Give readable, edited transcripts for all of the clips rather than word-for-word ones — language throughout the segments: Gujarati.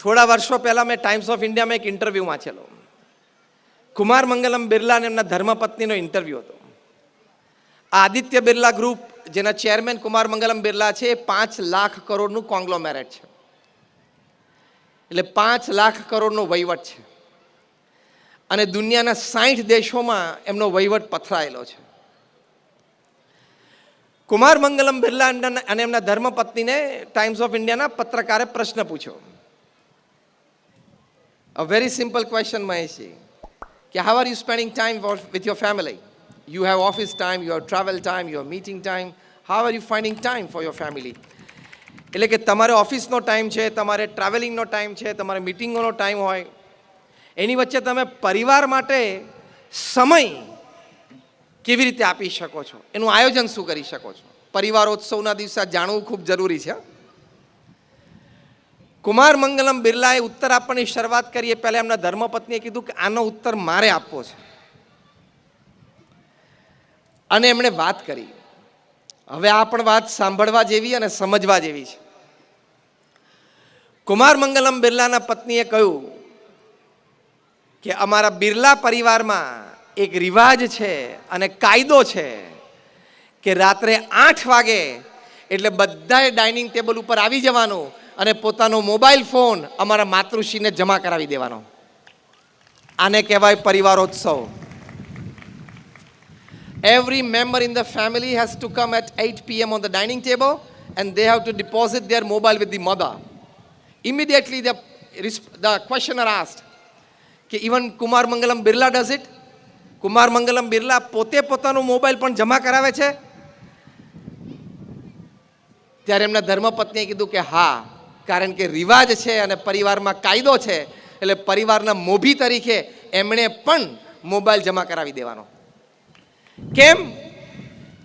થોડા વર્ષો પહેલાં મેં ટાઈમ્સ ઓફ ઇન્ડિયામાં એક ઇન્ટરવ્યૂ વાંચેલો. કુમાર મંગલમ બિરલા અને એમના ધર્મપત્નીનો ઇન્ટરવ્યૂ હતો. આદિત્ય બિરલા ગ્રુપ, જેના ચેરમેન કુમાર મંગલમ બિરલા છે, એ 5 લાખ કરોડનું કોંગ્લોમેરેટ છે. એટલે 5 લાખ કરોડનો વહીવટ છે અને દુનિયાના 60 દેશોમાં એમનો વહીવટ પથરાયેલો છે. કુમાર મંગલમ બિરલા અને એમના ધર્મપત્નીને ટાઈમ્સ ઓફ ઇન્ડિયાના પત્રકારે પ્રશ્ન પૂછ્યો. A very simple question, Maheshi. How are you spending time with your family? You have office time, you have travel time, you have meeting time. How are you finding time for your family? એટલે કે તમારે ઓફિસનો ટાઈમ છે, તમારે ટ્રાવેલિંગનો ટાઈમ છે, તમારે મિટિંગોનો ટાઈમ હોય, એની વચ્ચે તમે પરિવાર માટે સમય કેવી રીતે આપી શકો છો, એનું આયોજન શું કરી શકો છો? પરિવારોત્સવના દિવસે જાણવું ખૂબ જરૂરી છે. કુમાર મંગલમ બિરલાએ ઉત્તર આપવાની શરૂઆત કરીએ પહેલાં એમના ધર્મપત્નીએ કીધું કે આનો ઉત્તર મારે આપવો છે, અને એમણે વાત કરી. હવે આ પણ વાત સાંભળવા જેવી અને સમજવા જેવી છે. કુમાર મંગલમ બિરલાના પત્નીએ કહ્યું કે અમારા બિરલા પરિવારમાં એક રિવાજ છે અને કાયદો છે કે રાત્રે 8 વાગે એટલે બધાએ ડાઇનિંગ ટેબલ ઉપર આવી જવાનું અને પોતાનો મોબાઈલ ફોન અમારા માતૃશ્રીને જમા કરાવી દેવાનો. આને કહેવાય પરિવારોત્સવ. Every member in the family has to come at 8 p.m. on the dining table and they have to deposit their mobile with the mother. Immediately the questioner asked, even Kumar Mangalam Birla does it? Kumar Mangalam Birla પોતે પોતાનો મોબાઈલ પણ જમા કરાવે છે? ત્યારે એમના ધર્મપત્નીએ કીધું કે હા, કારણ કે રિવાજ છે અને પરિવારમાં કાયદો છે, એટલે પરિવારના મોભી તરીકે એમણે પણ મોબાઈલ જમા કરાવી દેવાનો. કેમ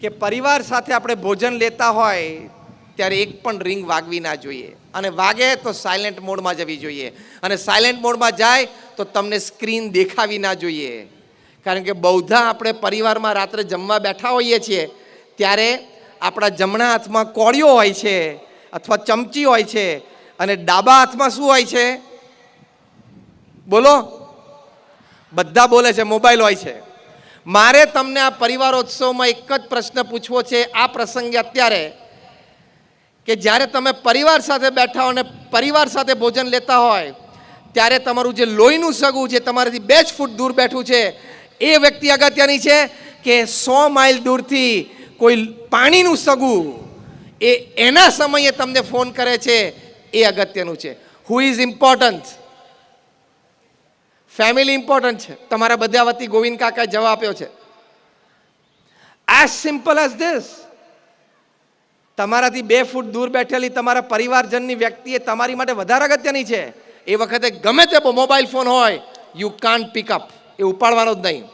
કે પરિવાર સાથે આપણે ભોજન લેતા હોય ત્યારે એક પણ રિંગ વાગવી ના જોઈએ, અને વાગે તો સાયલેન્ટ મોડમાં જવી જોઈએ, અને સાયલેન્ટ મોડમાં જાય તો તમને સ્ક્રીન દેખાવી ના જોઈએ. કારણ કે બહુધા આપણે પરિવારમાં રાત્રે જમવા બેઠા હોઈએ છીએ ત્યારે આપણા જમણા હાથમાં કોળિયો હોય છે અથવા ચમચી હોય છે, અને ડાબા હાથમાં શું હોય છે? બોલો, બધા બોલે છે, મોબાઈલ હોય છે. મારે તમને આ પરિવારોત્સવમાં એક જ પ્રશ્ન પૂછવો છે આ પ્રસંગે અત્યારે, કે જ્યારે તમે પરિવાર સાથે બેઠા હો અને પરિવાર સાથે ભોજન લેતા હોય ત્યારે તમારું જે લોહીનું સગું, જે તમારાથી 2 ફૂટ દૂર બેઠું છે, એ વ્યક્તિ અગત્યની છે કે 100 માઇલ દૂરથી કોઈ પાણીનું સગું એના સમયે તમને ફોન કરે છે, એ અગત્યનું છે. Who is important? Family important છે. તમારા બધા વતી ગોવિંદ કાકાએ જવાબ આપ્યો છે. As simple as this. તમારાથી 2 ફૂટ દૂર બેઠેલી તમારા પરિવારજનની વ્યક્તિ એ તમારી માટે વધારે અગત્યની છે. એ વખતે ગમે તે મોબાઈલ ફોન હોય, યુ કાન્ટ પિક અપ, એ ઉપાડવાનો જ નહીં.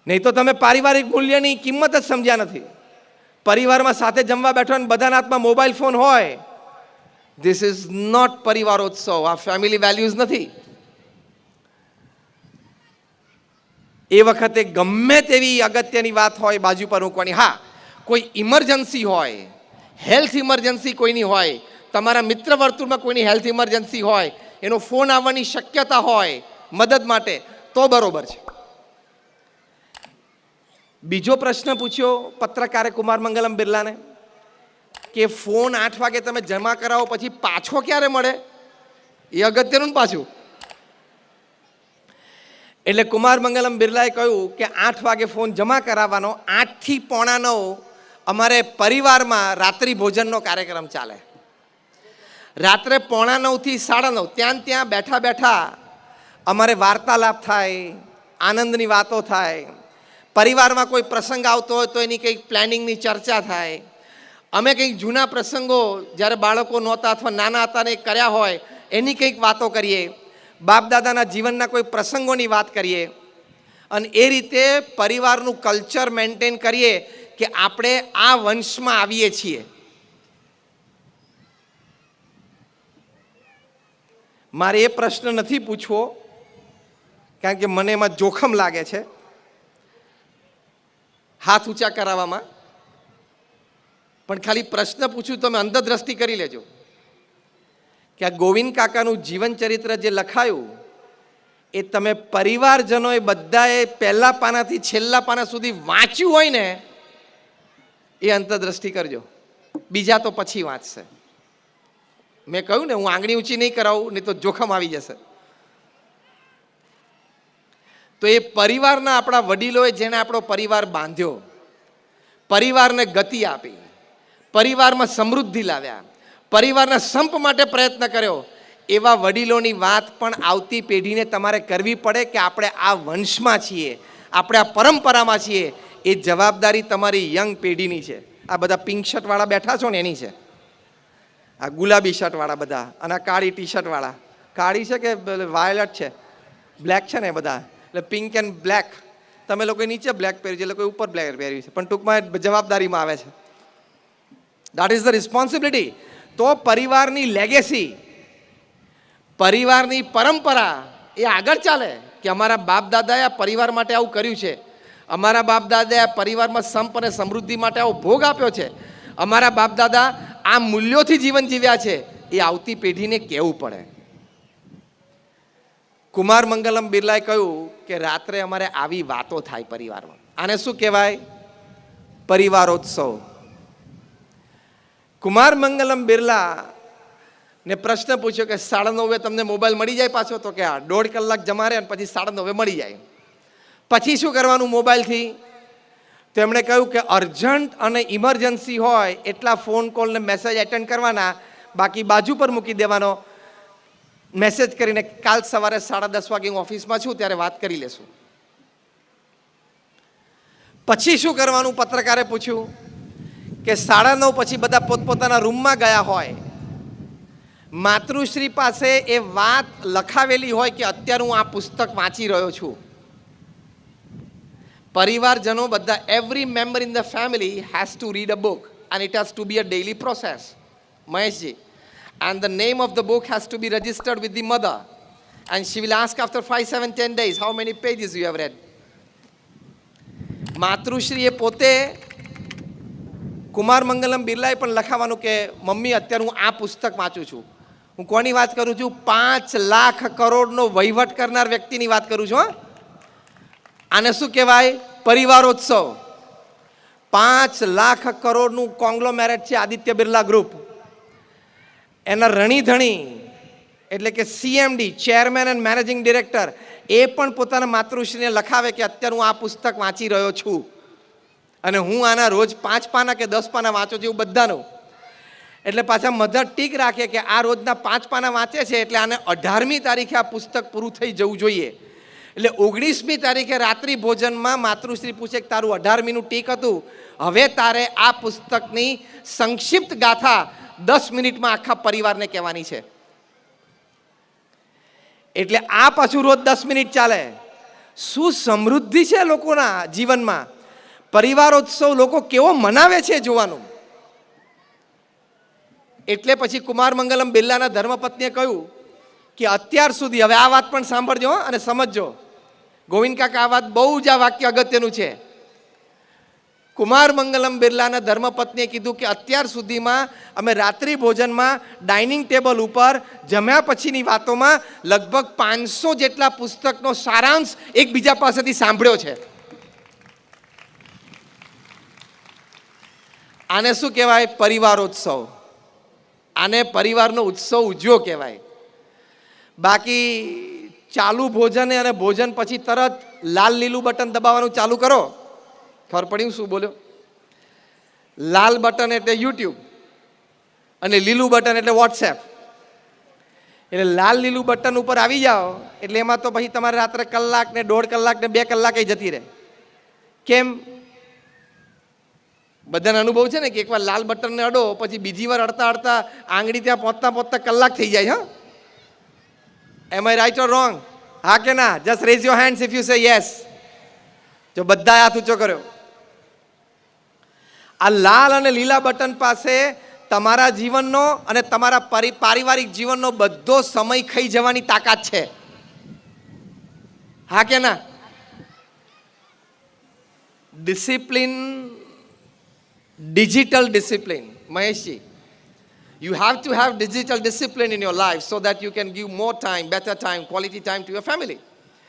નહીં તો તમે પારિવારિક મૂલ્યની કિંમત જ સમજ્યા નથી. પરિવારમાં સાથે જમવા બેઠો અને બધાના હાથમાં મોબાઈલ ફોન હોય, ધીસ ઇઝ નોટ પરિવારોત્સવ. આ ફેમિલી વેલ્યુઝ નથી. એ વખતે ગમે તેવી અગત્યની વાત હોય બાજુ પર મૂકવાની. હા, કોઈ ઇમરજન્સી હોય, હેલ્થ ઇમરજન્સી કોઈની હોય, તમારા મિત્ર વર્તુળમાં કોઈની હેલ્થ ઇમરજન્સી હોય, એનો ફોન આવવાની શક્યતા હોય મદદ માટે, તો બરોબર છે. બીજો પ્રશ્ન પૂછ્યો પત્રકારે કુમાર મંગલમ બિરલાને કે ફોન 8 વાગે તમે જમા કરાવો પછી પાછો ક્યારે મળે? એ અગત્યનું પાછું. એટલે કુમાર મંગલમ બિરલાએ કહ્યું કે 8 વાગે ફોન જમા કરાવવાનો, 8 થી 8:45 અમારે પરિવારમાં રાત્રિ ભોજનનો કાર્યક્રમ ચાલે. રાત્રે 8:45 થી 9:30 ત્યાં બેઠા બેઠા અમારે વાર્તાલાપ થાય, આનંદની વાતો થાય. પરિવારમાં કોઈ પ્રસંગ આવતો હોય તો એની કંઈક પ્લાનિંગની ચર્ચા થાય. અમે કંઈક જૂના પ્રસંગો જ્યારે બાળકો નહોતા અથવા નાના હતા ને કર્યા હોય એની કંઈક વાતો કરીએ. બાપ દાદાના જીવનના કોઈ પ્રસંગોની વાત કરીએ, અને એ રીતે પરિવારનું કલ્ચર મેન્ટેન કરીએ કે આપણે આ વંશમાં આવીએ છીએ. મારે એ પ્રશ્ન નથી પૂછવો કારણ કે મને એમાં જોખમ લાગે છે હાથ ઊંચા કરાવવામાં. પણ ખાલી પ્રશ્ન પૂછું, તમે અંતરદ્રષ્ટિ કરી લેજો. કે આ ગોવિંદ કાકાનું જીવન ચરિત્ર જે લખાયું એ તમે પરિવારજનોએ બધાએ પહેલા પાનાથી છેલ્લા પાના સુધી વાંચ્યું હોય ને એ અંતરદ્રષ્ટિ કરજો. બીજા તો પછી વાંચશે. મેં કહ્યું ને હું આંગળી ઊંચી નહીં કરાવું, નહીં તો જોખમ આવી જશે. તો એ પરિવારના આપણા વડીલોએ જેને આપણો પરિવાર બાંધ્યો, પરિવારને ગતિ આપી, પરિવારમાં સમૃદ્ધિ લાવ્યા, પરિવારના સંપ માટે પ્રયત્ન કર્યો, એવા વડીલોની વાત પણ આવતી પેઢીને તમારે કરવી પડે કે આપણે આ વંશમાં છીએ, આપણે આ પરંપરામાં છીએ. એ જવાબદારી તમારી યંગ પેઢીની છે. આ બધા પિંક શર્ટવાળા બેઠા છો ને એની છે, આ ગુલાબી શર્ટવાળા બધા, અને આ કાળી ટી શર્ટવાળા. કાળી છે કે વાયોલેટ છે, બ્લેક છે ને બધા, એટલે પિંક એન્ડ બ્લેક. તમે લોકોએ નીચે બ્લેક પહેર્યું છે, એ લોકોએ ઉપર બ્લેક પહેર્યું છે, પણ ટૂંકમાં જવાબદારીમાં આવે છે. That is the responsibility. તો પરિવારની લેગેસી, પરિવારની પરંપરા એ આગળ ચાલે કે અમારા બાપ દાદાએ આ પરિવાર માટે આવું કર્યું છે, અમારા બાપ દાદાએ આ પરિવારમાં સંપ અને સમૃદ્ધિ માટે આવો ભોગ આપ્યો છે, અમારા બાપ દાદા આ મૂલ્યોથી જીવન જીવ્યા છે, એ આવતી પેઢીને કહેવું પડે. કુમાર મંગલમ બિરલાએ કહ્યું કે રાત્રે અમારે આવી વાતો થાય પરિવારમાં. આને શું કહેવાય? પરિવારોત્સવ. કુમાર મંગલમ બિરલા ને પ્રશ્ન પૂછ્યો કે 9:30 તમને મોબાઈલ મળી જાય પાછો? તો કે હા. 1.5 કલાક જમા રહે અને પછી 9:30 મળી જાય. પછી શું કરવાનું મોબાઈલથી? તો એમણે કહ્યું કે અર્જન્ટ અને ઇમરજન્સી હોય એટલા ફોન કોલ ને મેસેજ એટેન્ડ કરવાના, બાકી બાજુ પર મૂકી દેવાનો. મેસેજ કરીને કાલ સવારે 10:30 વાગે હું ઓફિસમાં છું ત્યારે વાત કરી લેશું. પછી શું કરવાનું? પત્રકારે પૂછ્યું કે 9:30 પછી બધા પોતપોતાના રૂમમાં ગયા હોય, માતૃશ્રી પાસે એ વાત લખાવેલી હોય કે અત્યારે હું આ પુસ્તક વાંચી રહ્યો છું. પરિવારજનો બધા, every member in the family has to read a book and it has to be a daily process. Maheshji, and the name of the book has to be registered with the mother, and she will ask after 5, 7, 10 days how many pages you have read. માતૃશ્રીએ પોતે, કુમાર મંગલમ બિરલાએ પણ લખાવાનું કે મમ્મી અત્યારે હું આ પુસ્તક વાંચું છું. હું કોની વાત કરું છું? 5 લાખ કરોડનો વહીવટ કરનાર વ્યક્તિની વાત કરું છું. આને શું કહેવાય? પરિવારોત્સવ. 5 લાખ કરોડનું કોંગ્લોમેરેટ છે આદિત્ય બિરલા ગ્રુપ. એના રણીધણી એટલે કે CMD, chairman and managing director, એ પણ પોતાના માતૃશ્રીને લખાવે કે અત્યારે હું આ પુસ્તક વાંચી રહ્યો છું અને હું આના રોજ 5 પાના કે 10 પાના વાંચું છું, એવું બધાનું. એટલે પાછા મધર ટીક રાખે કે આ રોજના 5 પાના વાંચે છે એટલે આને 18મી તારીખે આ પુસ્તક પૂરું થઈ જવું જોઈએ. એટલે 19મી તારીખે રાત્રિ ભોજનમાં માતૃશ્રી પૂછે કે તારું 18મીનું ટીક હતું, હવે તારે આ પુસ્તકની સંક્ષિપ્ત ગાથા 10 મિનિટમાં આખા પરિવારને કહેવાની છે. એટલે આ પાછું રોજ 10 મિનિટ ચાલે. શું સમૃદ્ધિ છે લોકોના જીવનમાં! પરિવારોત્સવ લોકો કેવો મનાવે છે જોવાનું. એટલે પછી કુમાર મંગલમ બિરલાના ધર્મપત્નીએ કહ્યું કે અત્યાર સુધી, હવે આ વાત પણ સાંભળજો અને સમજજો, ગોવિંદ કાકા આ વાત બહુ જ, આ વાક્ય અગત્યનું છે. કુમાર મંગલમ બિરલાના ધર્મપત્નીએ કીધું કે અત્યાર સુધીમાં અમે રાત્રિ ભોજનમાં ડાઇનિંગ ટેબલ ઉપર જમ્યા પછીની વાતોમાં લગભગ 500 જેટલા પુસ્તકનો સારાંશ એકબીજા પાસેથી સાંભળ્યો છે. આને શું કહેવાય? પરિવારોત્સવ. આને પરિવારનો ઉત્સવ ઉજ્યો કહેવાય. બાકી ચાલુ ભોજન અને ભોજન પછી તરત લાલ લીલું બટન દબાવવાનું ચાલુ કરો. ખબર પડી શું બોલ્યો? લાલ બટન એટલે યુટ્યુબ અને લીલું બટન એટલે વોટ્સએપ. એટલે લાલ લીલું બટન ઉપર આવી જાઓ એટલે એમાં તો પછી તમારે રાત્રે કલાક ને 1.5 કલાક ને 2 કલાકે જતી રહે. કેમ? બધાનો અનુભવ છે ને કે એકવાર લાલ બટનને અડો પછી બીજી વાર અડતા અડતા આંગળી ત્યાં પહોંચતા પહોંચતા કલાક થઈ જાય. હા, એમ આઈ રાઈટ ઓર રોંગ? હા કે ના? Just rays your hands if you say yes. જો બધા હાથ ઊંચો કર્યો. આ લાલ અને લીલા બટન પાસે તમારા જીવનનો અને તમારા પારિવારિક જીવનનો બધો સમય ખાઈ જવાની તાકાત છે. હા કે ના? Discipline, digital discipline. Maheshji, You have to have digital discipline in your life so that you can give more time, better time, quality time to your family.